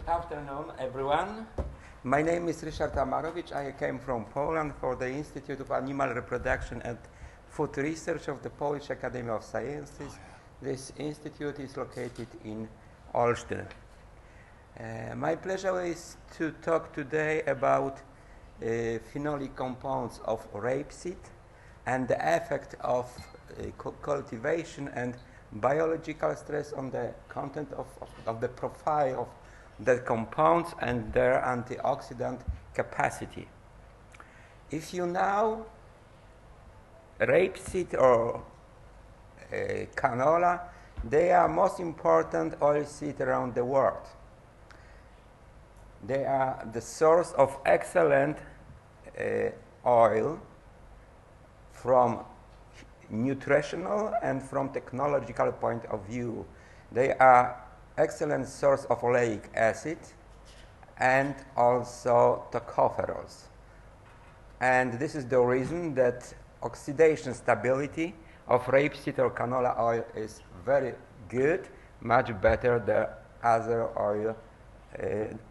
afternoon, everyone. My name is Ryszard Amarowicz. I came from Poland for the Institute of Animal Reproduction and Food Research of the Polish Academy of Sciences. This institute is located in Olsztyn. My pleasure is to talk today about phenolic compounds of rapeseed and the effect of cultivation and biological stress on the content of the profile of the compounds and their antioxidant capacity. If you know rapeseed or canola, they are most important oilseed around the world. They are the source of excellent oil from nutritional and from technological point of view. They are excellent source of oleic acid and also tocopherols. And this is the reason that oxidation stability of rapeseed or canola oil is very good, much better than other oil,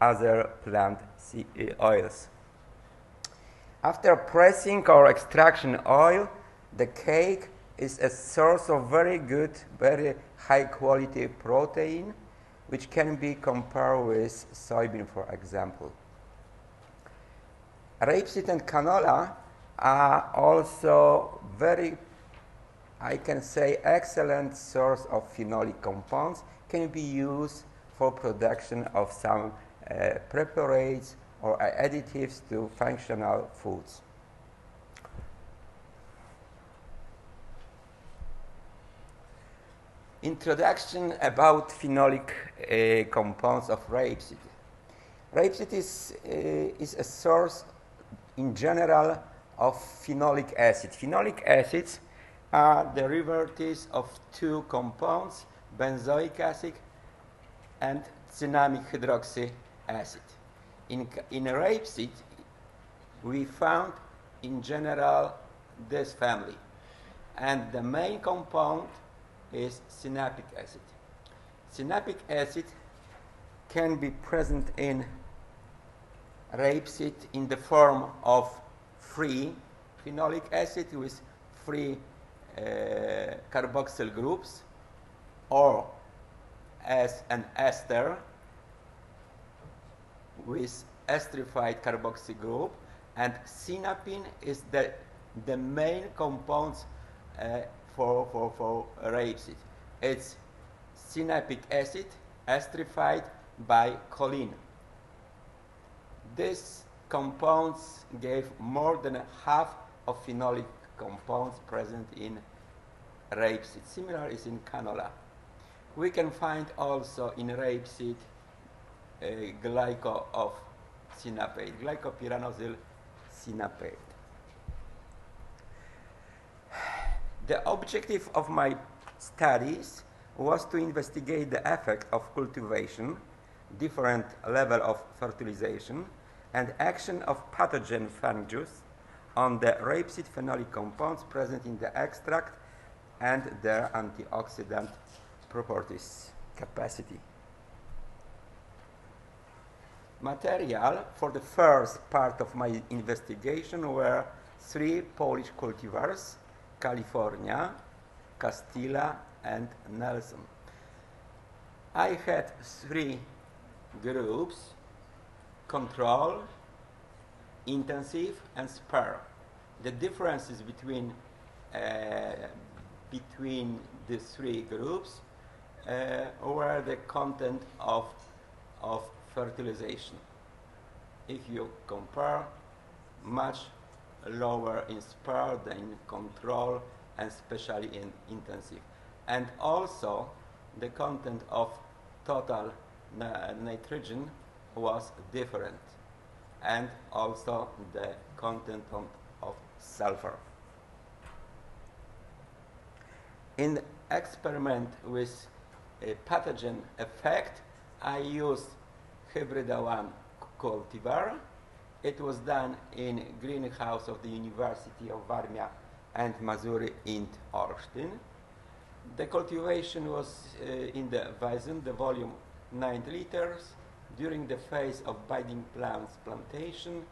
other plant oils. After pressing or extraction oil, the cake is a source of very good, very high quality protein, which can be compared with soybean, for example. Rapeseed and canola are also very, I can say, excellent source of phenolic compounds, can be used for production of some preparates or additives to functional foods. Introduction about phenolic compounds of rapeseed. Rapeseed is a source in general of phenolic acid. Phenolic acids are derivatives of two compounds, benzoic acid and cinnamic hydroxy acid. In rapeseed, we found in general this family, and the main compound is synaptic acid. Synaptic acid can be present in rapeseed in the form of free phenolic acid with free carboxyl groups, or as an ester with esterified carboxyl group, and synapine is the main compounds for rapeseed. It's synaptic acid esterified by choline. These compounds gave more than half of phenolic compounds present in rapeseed. Similar is in canola. We can find also in rapeseed glyco of synapate, glycopyranosyl synapate. The objective of my studies was to investigate the effect of cultivation, different level of fertilization, and action of pathogen fungus on the rapeseed phenolic compounds present in the extract and their antioxidant properties capacity. Material for the first part of my investigation were 3 Polish cultivars, California, Castilla, and Nelson. I had 3 groups: control, intensive, and spare. The differences between the 3 groups were the content of fertilization. If you compare, much lower in spare than in control, and especially in intensive. And also the content of total nitrogen was different, and also the content of sulfur. In experiment with a pathogen effect, I used Hybrida 1 cultivar. It was done in greenhouse of the University of Warmia and Mazury in Olsztyn. The cultivation was in the Weizen, the volume 9 liters. during the phase of budding plants plantation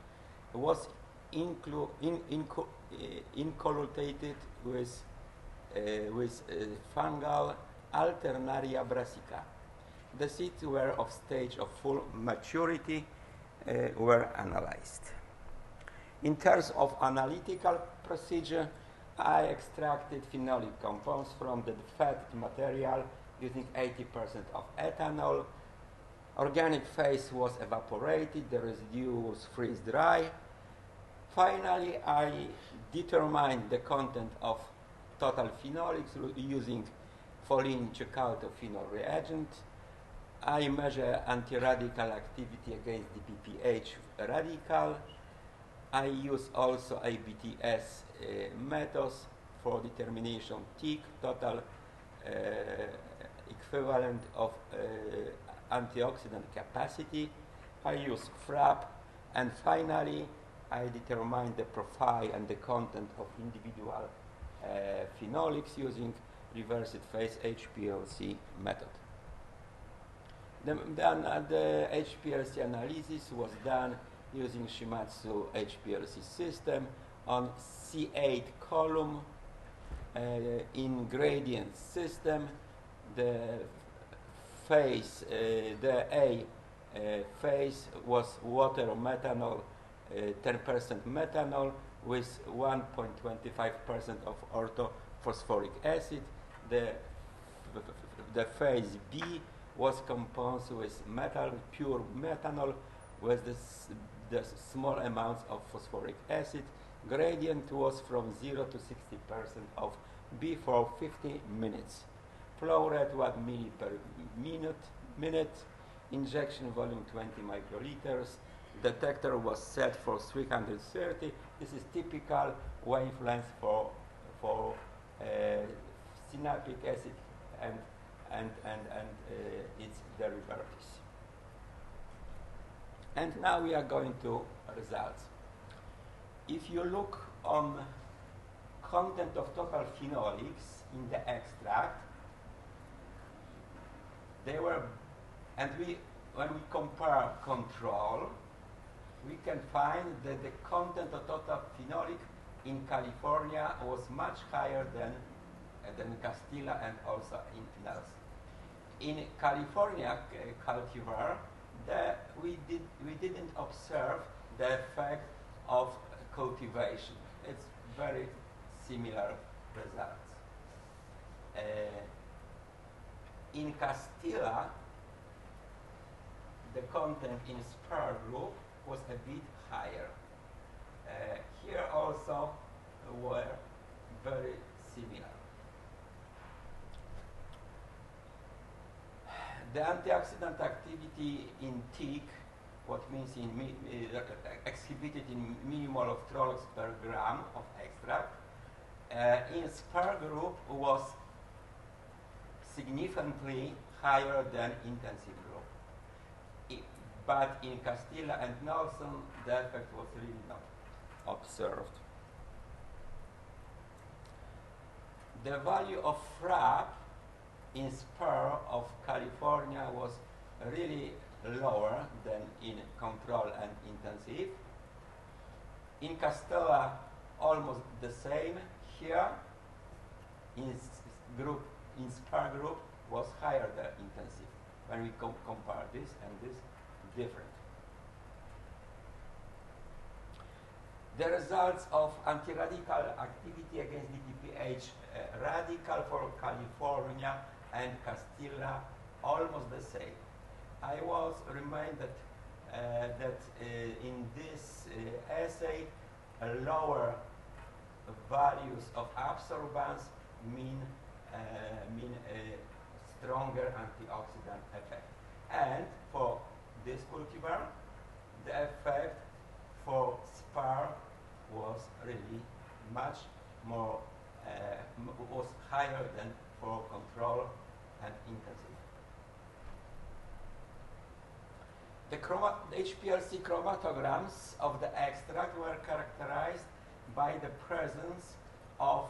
was inculcated with fungal Alternaria brassica. The seeds were of stage of full maturity, were analyzed. In terms of analytical procedure, I extracted phenolic compounds from the fat material using 80% of ethanol. Organic phase was evaporated, the residue was freeze-dry. Finally, I determined the content of total phenolics using Folin-Checauto-phenol reagent. I measure anti-radical activity against the PPH radical. I use also ABTS methods for determination TIC, total equivalent of antioxidant capacity. I use FRAP, and finally I determine the profile and the content of individual phenolics using reversed phase HPLC method. The HPLC analysis was done using Shimatsu HPLC system on C8 column in gradient system. The phase, the A phase was water methanol, 10% methanol with 1.25% of orthophosphoric acid. The phase B was composed with pure methanol with the small amounts of phosphoric acid. Gradient was from 0 to 60% of B for 50 minutes. Flow rate 1 milli per minute. Injection volume 20 microliters. Detector was set for 330. This is typical wavelength for synaptic acid and its derivatives. And now we are going to results. If you look on content of total phenolics in the extract, they were, and when we compare control, we can find that the content of total phenolic in California was much higher than Castilla and also in Nelson. In California cultivar, we didn't observe the effect of cultivation. It's very similar results. In Castilla, the content in spur group was a bit higher. Here also were very similar. The antioxidant activity in TIC, what means exhibited in millimole of trollocs per gram of extract, in spur group was significantly higher than intensive group. But in Castilla and Nelson, the effect was really not observed. The value of FRAP in spur of California was really lower than in control and intensive. In Castilla, almost the same. Here, in spur group, was higher than intensive. When we compare this and this, different. The results of anti-radical activity against DPPH radical for California and Castilla almost the same. I was reminded that in this assay, lower values of absorbance mean stronger antioxidant effect. And for this cultivar, the effect for spur was really much more, was higher than for control and intensive. The HPLC chromatograms of the extract were characterized by the presence of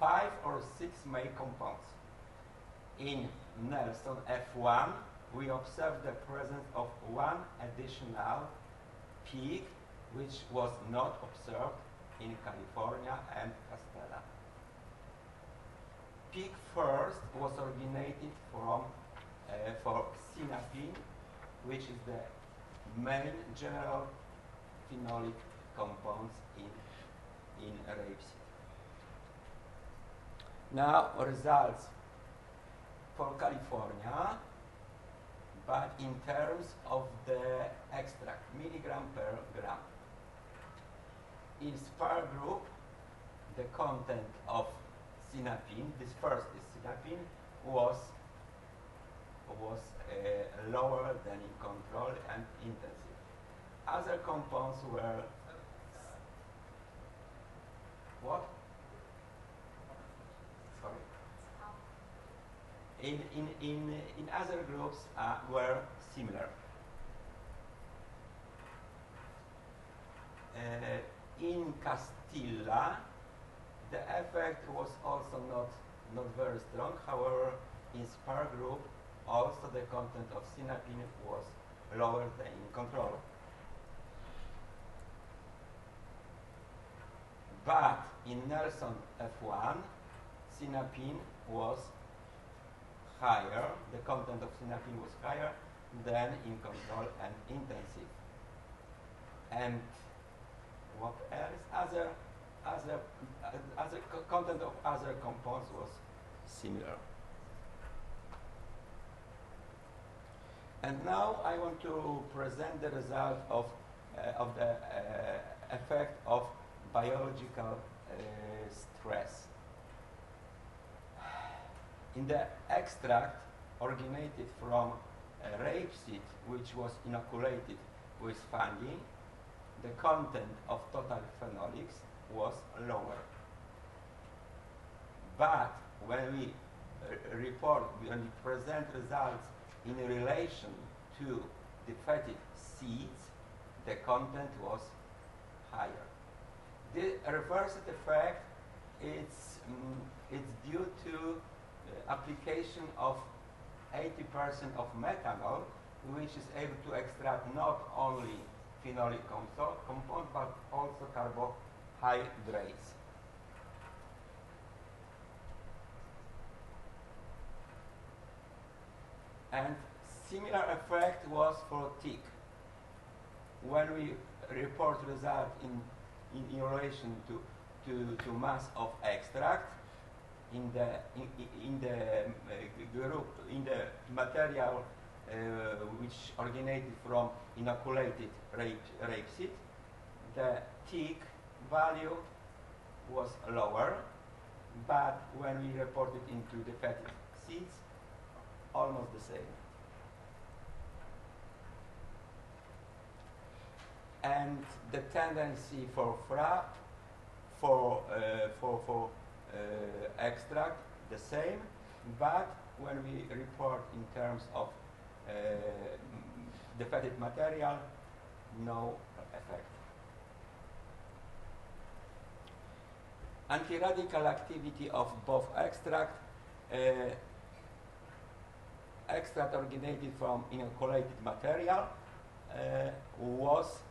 5 or 6 main compounds. In Nelson, F1 we observed the presence of one additional peak which was not observed in California and Castella. Peak first was originated from for sinapine, which is the main general phenolic compounds in rapeseed. Now results for California, but in terms of the extract, milligram per gram. In spar group, the content of sinapine, this first is sinapine, was lower than in control and intensive. Other compounds were what? Sorry. In other groups were similar. In Castilla, the effect was also not very strong. However, in spar group, also the content of sinapine was lower than in control. But in Nelson F1, sinapine was higher, the content of sinapine was higher than in control and intensive. And what else? Other content of other compounds was similar. And now I want to present the result of the effect of biological stress. In the extract originated from rapeseed, which was inoculated with fungi, the content of total phenolics was lower. But when we when we present results in relation to the fatted seeds, the content was higher. The reversed effect it's due to application of 80% of methanol, which is able to extract not only phenolic compound but also carbohydrates. And similar effect was for tick. When we report result in relation to mass of extract in the group in the material which originated from inoculated rapeseed, the tick value was lower, but when we report it into the fatted seeds, almost the same. And the tendency for extract the same, but when we report in terms of the fatted material, no effect. Anti-radical activity of both extract originated from inoculated material was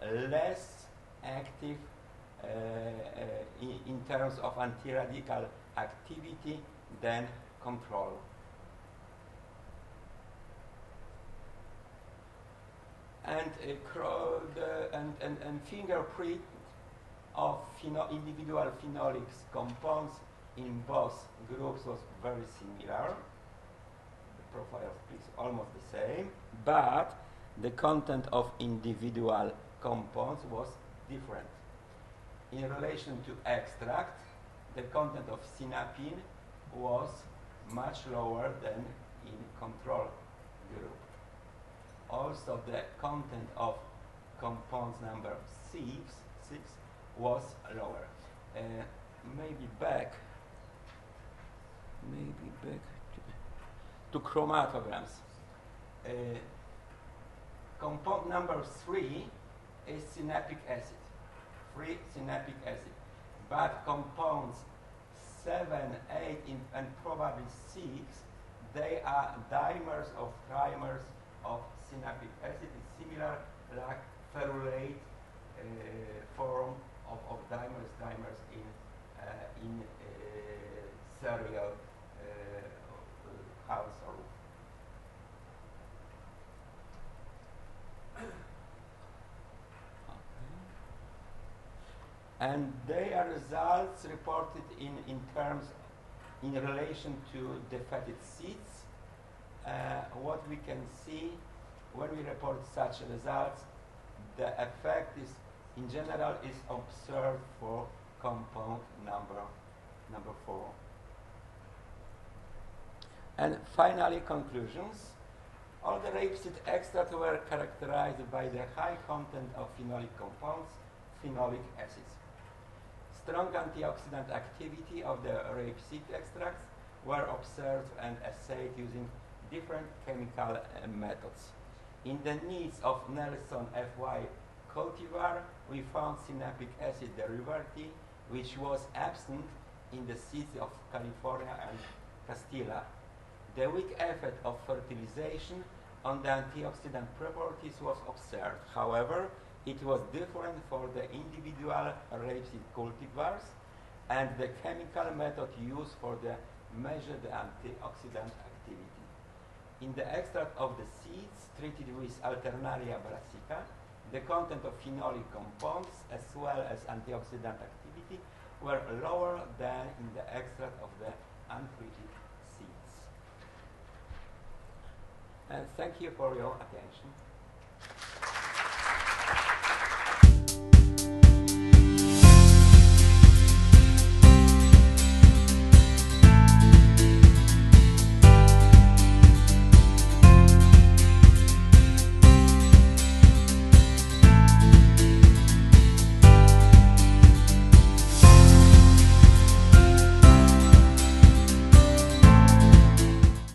less active in terms of anti-radical activity than control. And fingerprint of individual phenolics compounds in both groups was very similar. The profile is almost the same, but the content of individual compounds was different. In relation to extract, the content of sinapine was much lower than in control group. Also, the content of compounds number 6 was lower. Maybe back to chromatograms. Compound number 3 is synaptic acid, free synaptic acid. But compounds 7, 8, and probably 6, they are dimers or trimers of synapic acid. It's similar like ferulate form of dimers in cereal house or roof. And their results reported in relation to defected seeds. What we can see when we report such results, the effect is, in general, is observed for compound number 4. And finally, conclusions. All the rapeseed extracts were characterized by the high content of phenolic compounds, phenolic acids. Strong antioxidant activity of the rapeseed extracts were observed and assayed using different chemical methods. In the needs of Nelson FY cultivar, we found synapic acid derivative, which was absent in the seeds of California and Castilla. The weak effect of fertilization on the antioxidant properties was observed. However, it was different for the individual rapeseed cultivars, and the chemical method used for the measure the antioxidant activity. In the extract of the seeds treated with Alternaria brassica, the content of phenolic compounds as well as antioxidant activity were lower than in the extract of the untreated seeds. And thank you for your attention.